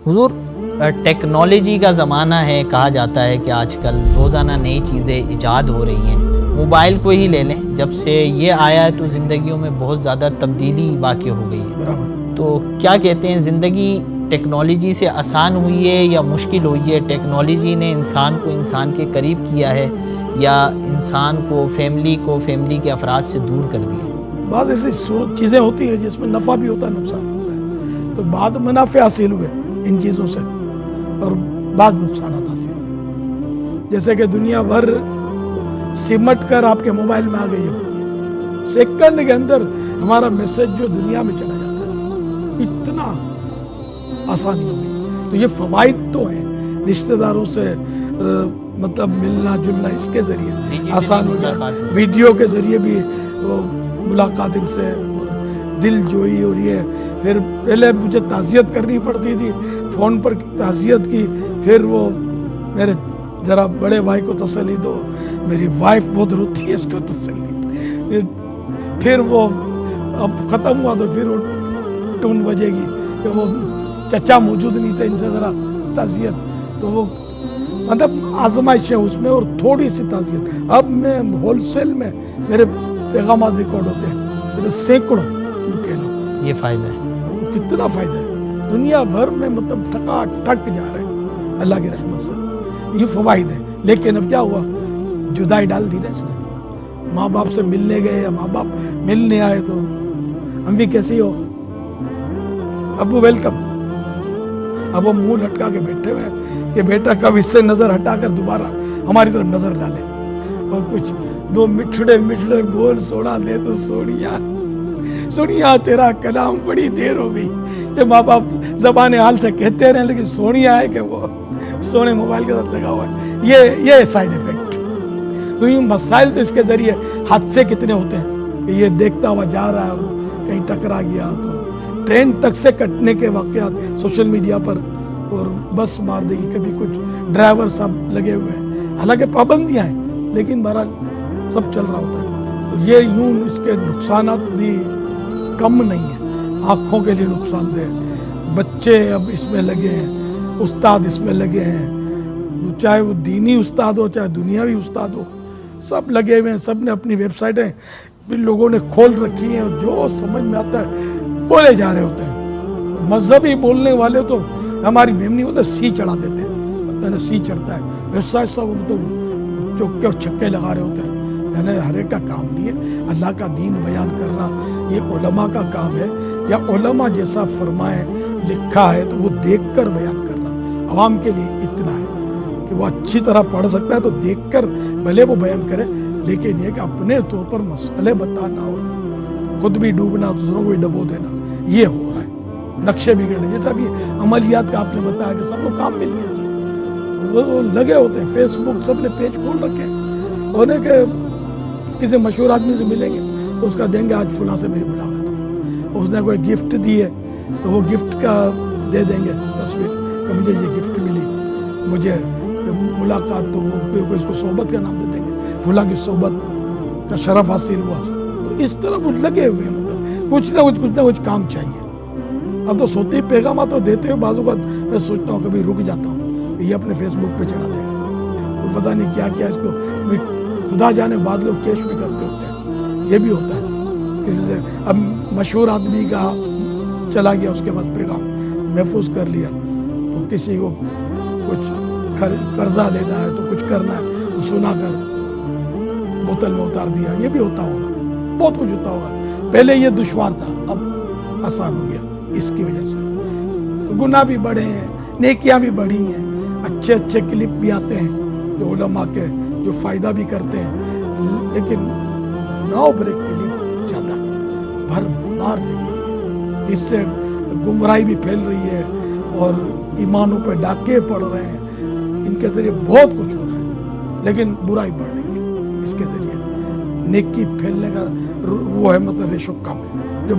حضور ٹیکنالوجی کا زمانہ ہے، کہا جاتا ہے کہ آج کل روزانہ نئی چیزیں ایجاد ہو رہی ہیں. موبائل کو ہی لے لیں، جب سے یہ آیا ہے تو زندگیوں میں بہت زیادہ تبدیلی واقع ہو گئی ہے. برابر. تو کیا کہتے ہیں، زندگی ٹیکنالوجی سے آسان ہوئی ہے یا مشکل ہوئی ہے؟ ٹیکنالوجی نے انسان کو انسان کے قریب کیا ہے یا انسان کو، فیملی کے افراد سے دور کر دیا؟ بعض ایسی چیزیں ہوتی ہیں جس میں نفع بھی ہوتا ہے، نقصان بھی ہوتا ہے. تو بعض منافع حاصل ہوئے ان چیزوں سے اور بعض نقصانات حاصل ہوئے. جیسے کہ دنیا بھر سمٹ کر آپ کے موبائل میں آ گئی ہے. سیکنڈ کے اندر ہمارا میسج جو دنیا میں چلا جاتا ہے، اتنا آسانی ہو گئی. تو یہ فوائد تو ہیں. رشتہ داروں سے مطلب ملنا جلنا اس کے ذریعے آسان ہو گیا. ویڈیو کے ذریعے بھی ملاقات ان سے دل جوئی ہو رہی ہے. پھر پہلے مجھے تعزیت کرنی پڑتی تھی، فون پر تعزیت کی، پھر وہ میرے ذرا بڑے بھائی کو تسلی دو، میری وائف بہت روتی ہے اس کو تسلی، پھر وہ اب ختم ہوا تو پھر وہ ٹون بجے گی کہ وہ چچا موجود نہیں تھے، ان سے ذرا تعزیت. تو وہ مطلب آزمائشیں اس میں اور تھوڑی سی تعزیت. اب میں ہول سیل میں میرے پیغامات ریکارڈ ہوتے ہیں، میرے سینکڑوں کہہ لو. یہ فائدہ ہے. کتنا فائدہ ہے. دنیا بھر میں مطلب ٹھکا ٹھک جا رہے ہیں اللہ کی رحمت سے. یہ فوائد ہے. لیکن اب کیا ہوا، جدائی ڈال دی نا اس نے. ماں باپ سے ملنے گئے یا ماں باپ ملنے آئے تو ہم بھی کیسی ہو ابو ویلکم. اب وہ منہ لٹکا کے بیٹھے ہوئے ہیں کہ بیٹا کب اس سے نظر ہٹا کر دوبارہ ہماری طرف نظر ڈالے. اور کچھ دو مٹھڑے بول سوڑا دے تو سونیا تیرا کلام بڑی دیر ہو گئی. یہ ماں باپ زبان حال سے کہتے رہے لیکن سونیا ہے کہ وہ سونے موبائل کے ساتھ لگا ہوا ہے. یہ سائیڈ ایفیکٹ. تو یہ مسائل تو اس کے ذریعے حادثے کتنے ہوتے ہیں کہ یہ دیکھتا ہوا جا رہا ہے اور کہیں ٹکرا گیا تو ٹرین تک سے کٹنے کے واقعات سوشل میڈیا پر، اور بس مار دے گی. کبھی کچھ ڈرائیور سب لگے ہوئے ہیں، حالانکہ پابندیاں ہیں لیکن بہرحال سب چل رہا ہوتا ہے. تو یہ یوں اس کے نقصانات بھی کم نہیں ہیں. آنکھوں کے لیے نقصان دہ. بچے اب اس میں لگے ہیں، استاد اس میں لگے ہیں، چاہے وہ دینی استاد ہو چاہے دنیاوی استاد ہو، سب لگے ہوئے ہیں. سب نے اپنی ویب سائٹیں بھی لوگوں نے کھول رکھی ہیں، اور جو سمجھ میں آتا ہے بولے جا رہے ہوتے ہیں. مذہبی بولنے والے تو ہماری میمنی ہوتا ہے سی چڑھا دیتے ہیں، یعنی سی چڑھتا ہے ایسا سب تو چوکے اور چھکے لگا رہے ہوتے ہیں. یعنی ہر ایک کا کام نہیں ہے اللہ کا دین بیان کرنا. یہ علماء کا کام ہے، یا علماء جیسا فرمائے لکھا ہے تو وہ دیکھ کر بیان کرنا. عوام کے لیے اتنا ہے کہ وہ اچھی طرح پڑھ سکتا ہے تو دیکھ کر بھلے وہ بیان کرے، لیکن یہ کہ اپنے طور پر مسئلے بتانا اور خود بھی ڈوبنا دوسروں کو بھی ڈبو دینا، یہ ہو رہا ہے. نقشے بگڑنے جیسا بھی عملیات کا آپ نے بتایا کہ سب کو کام مل گیا، وہ لگے ہوتے ہیں. فیس بک سب نے پیج کھول رکھے ہیں، انہیں کہ کسی مشہور آدمی سے ملیں گے تو اس کا دیں گے آج فلاں سے میری ملاقات ہوئی، اس نے کوئی گفٹ دی ہے تو وہ گفٹ کا دے دیں گے تصویر کہ مجھے یہ گفٹ ملی، مجھے ملاقات. تو وہ اس کو صحبت کا نام دے دیں گے، فلاں کی صحبت کا شرف حاصل ہوا. تو اس طرح وہ لگے ہوئے ہیں، مطلب کچھ نہ کچھ کام چاہیے. اب تو سوتی پیغامات تو دیتے ہوئے بعض اوقات میں سوچتا ہوں کبھی رک جاتا ہوں کہ یہ اپنے فیس بک پہ چڑھا دے گا، اور پتہ نہیں کیا کیا اس کو خدا جانے. بعض لوگ کیش بھی کرتے ہوتے ہیں، یہ بھی ہوتا ہے کسی سے. اب مشہور آدمی کا چلا گیا، اس کے بعد پیغام محفوظ کر لیا، تو کسی کو کچھ قرضہ لینا ہے تو کچھ کرنا ہے تو سنا کر بوتل میں اتار دیا. یہ بھی ہوتا ہوگا، بہت کچھ ہوتا ہوگا. پہلے یہ دشوار تھا، اب آسان ہو گیا اس کی وجہ سے. تو گناہ بھی بڑھے ہیں، نیکیاں بھی بڑھی ہیں. اچھے کلپ بھی آتے ہیں جو علماء کے جو فائدہ بھی کرتے ہیں، لیکن ناؤ بریک کلپ زیادہ بھر مار لگی. اس سے گمراہی بھی پھیل رہی ہے اور ایمانوں پہ ڈاکے پڑ رہے ہیں. ان کے ذریعے بہت کچھ ہو رہا ہے لیکن برائی بڑھ رہی ہے. اس کے ذریعے نیکی پھیلنے کا وہ ہے، مطلب ریشو کم ہے. جب